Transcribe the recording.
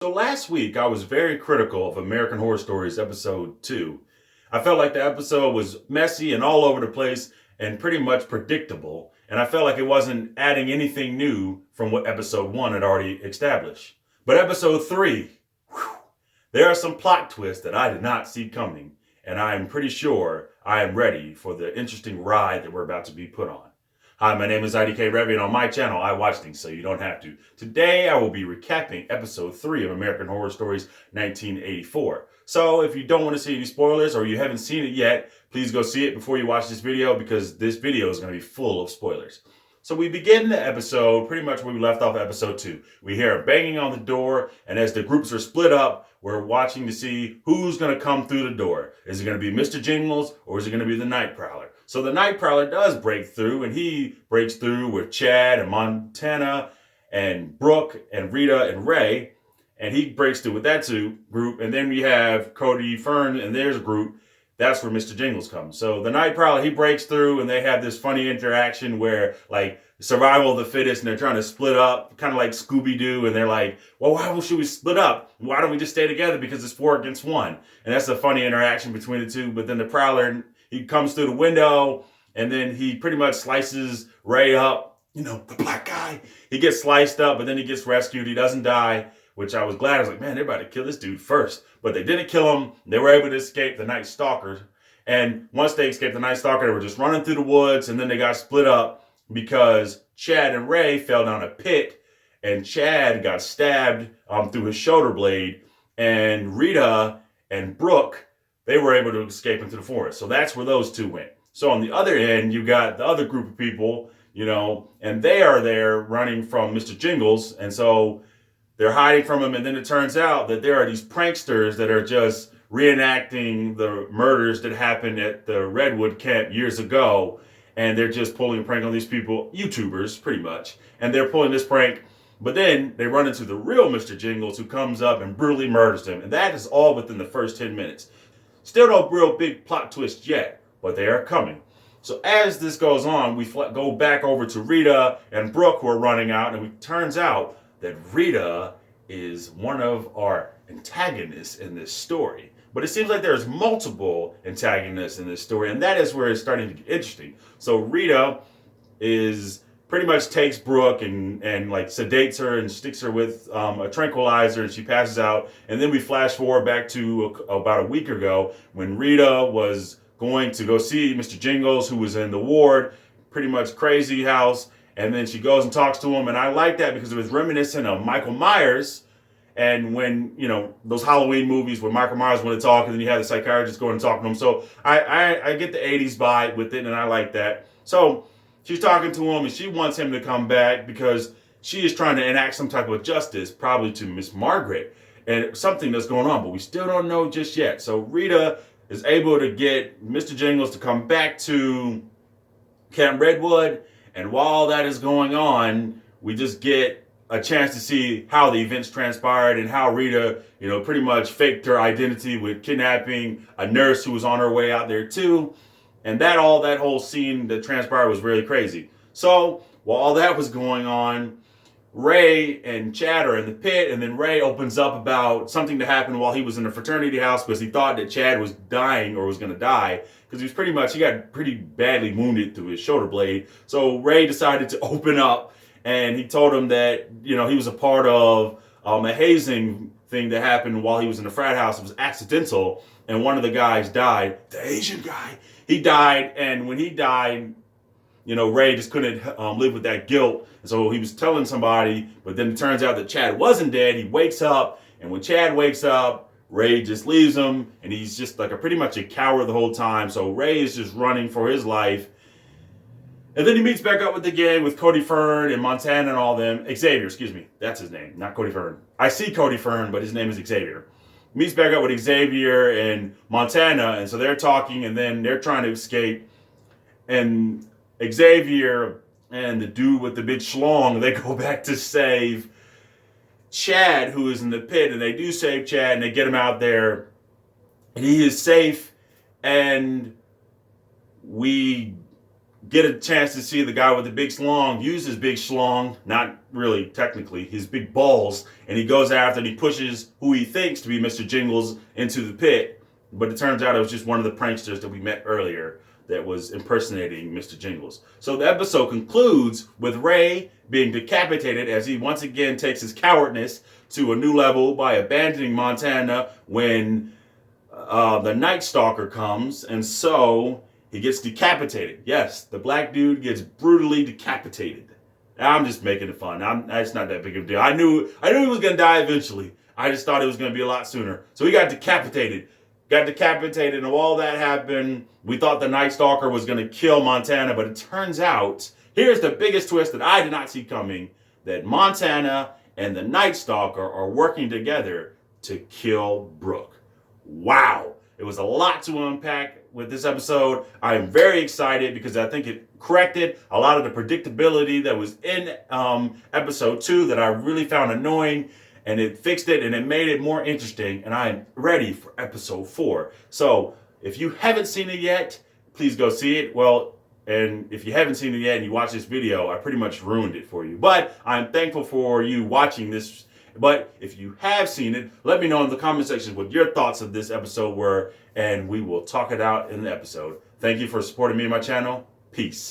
So last week, I was very critical of American Horror Stories episode 2. I felt like the episode was messy and all over the place and pretty much predictable, and I felt like it wasn't adding anything new from what episode 1 had already established. But episode 3, whew, there are some plot twists that I did not see coming, and I am pretty sure I am ready for the interesting ride that we're about to be put on. Hi, my name is IDK Revy, and on my channel, I watch things so you don't have to. Today, I will be recapping episode 3 of American Horror Stories 1984. So, if you don't want to see any spoilers or you haven't seen it yet, please go see it before you watch this video because this video is going to be full of spoilers. So we begin the episode pretty much where we left off episode 2. We hear a banging on the door, and as the groups are split up, we're watching to see who's going to come through the door. Is it going to be Mr. Jingles or is it going to be the Night Prowler? So the Night Prowler does break through, and he breaks through with Chad and Montana and Brooke and Rita and Ray, and he breaks through with that group. And then we have Cody Fern and there's a group. That's where Mr. Jingles comes. So the Night Prowler, he breaks through, and they have this funny interaction where, like, survival of the fittest, and they're trying to split up, kind of like Scooby-Doo, and they're like, well, why should we split up? Why don't we just stay together? Because it's 4 against 1. And that's a funny interaction between the two. But then the Prowler, he comes through the window, and then he pretty much slices Ray up. You know, the black guy. He gets sliced up, but then he gets rescued. He doesn't die, which I was glad. I was like, man, they're about to kill this dude first. But they didn't kill him. They were able to escape the Night Stalker. And once they escaped the Night Stalker, they were just running through the woods, and then they got split up because Chad and Ray fell down a pit, and Chad got stabbed through his shoulder blade, and Rita and Brooke, they were able to escape into the forest. So that's where those two went. So on the other end, you got the other group of people, you know, and they are there running from Mr. Jingles, and so they're hiding from him, and then it turns out that there are these pranksters that are just reenacting the murders that happened at the Redwood camp years ago, and they're just pulling a prank on these people, YouTubers, pretty much, and they're pulling this prank, but then they run into the real Mr. Jingles, who comes up and brutally murders them, and that is all within the first 10 minutes. Still no real big plot twist yet, but they are coming. So as this goes on, we go back over to Rita and Brooke, who are running out, and it turns out that Rita is one of our antagonists in this story. But it seems like there's multiple antagonists in this story, and that is where it's starting to get interesting. So Rita is pretty much takes Brooke and like sedates her and sticks her with a tranquilizer, and she passes out. And then we flash forward back to about a week ago when Rita was going to go see Mr. Jingles, who was in the ward, pretty much crazy house. And then she goes and talks to him, and I like that because it was reminiscent of Michael Myers. And when, you know, those Halloween movies where Michael Myers want to talk, and then you have the psychiatrist going and talking to him. So I get the 80s vibe with it, and I like that. So she's talking to him, and she wants him to come back because she is trying to enact some type of justice, probably to Miss Margaret, and something that's going on, but we still don't know just yet. So Rita is able to get Mr. Jingles to come back to Camp Redwood, and while that is going on, we just get a chance to see how the events transpired and how Rita, you know, pretty much faked her identity with kidnapping a nurse who was on her way out there too. And that whole scene that transpired was really crazy. So while all that was going on, Ray and Chad are in the pit, and then Ray opens up about something that happened while he was in the fraternity house because he thought that Chad was dying or was going to die because he got pretty badly wounded through his shoulder blade. So Ray decided to open up, and he told him that, you know, he was a part of a hazing thing that happened while he was in the frat house. It was accidental, and one of the guys died. The Asian guy, he died, and when he died, you know, Ray just couldn't live with that guilt. And so he was telling somebody, but then it turns out that Chad wasn't dead. He wakes up, and when Chad wakes up, Ray just leaves him, and he's just like pretty much a coward the whole time. So Ray is just running for his life. And then he meets back up with the gang with Cody Fern and Montana and all them. Xavier, excuse me. That's his name, not Cody Fern. I see Cody Fern, but his name is Xavier. Meets back up with Xavier and Montana, and so they're talking, and then they're trying to escape. And Xavier and the dude with the big schlong, they go back to save Chad, who is in the pit, and they do save Chad, and they get him out there, and he is safe, and we get a chance to see the guy with the big schlong use his big schlong, not really technically, his big balls, and he goes after and he pushes who he thinks to be Mr. Jingles into the pit. But it turns out it was just one of the pranksters that we met earlier that was impersonating Mr. Jingles. So the episode concludes with Ray being decapitated as he once again takes his cowardness to a new level by abandoning Montana when the Night Stalker comes, and so he gets decapitated. Yes, the black dude gets brutally decapitated. I'm just making it fun. It's not that big of a deal. I knew he was gonna die eventually. I just thought it was gonna be a lot sooner. So he got decapitated. And all that happened. We thought the Night Stalker was gonna kill Montana, but it turns out, here's the biggest twist that I did not see coming, that Montana and the Night Stalker are working together to kill Brooke. Wow. It was a lot to unpack with this episode. I'm very excited because I think it corrected a lot of the predictability that was in episode 2 that I really found annoying, and it fixed it and it made it more interesting, and I'm ready for episode 4. So if you haven't seen it yet, please go see it. Well, and if you haven't seen it yet and you watch this video, I pretty much ruined it for you. But I'm thankful for you watching this. But if you have seen it, let me know in the comment section what your thoughts of this episode were, and we will talk it out in the episode. Thank you for supporting me and my channel. Peace.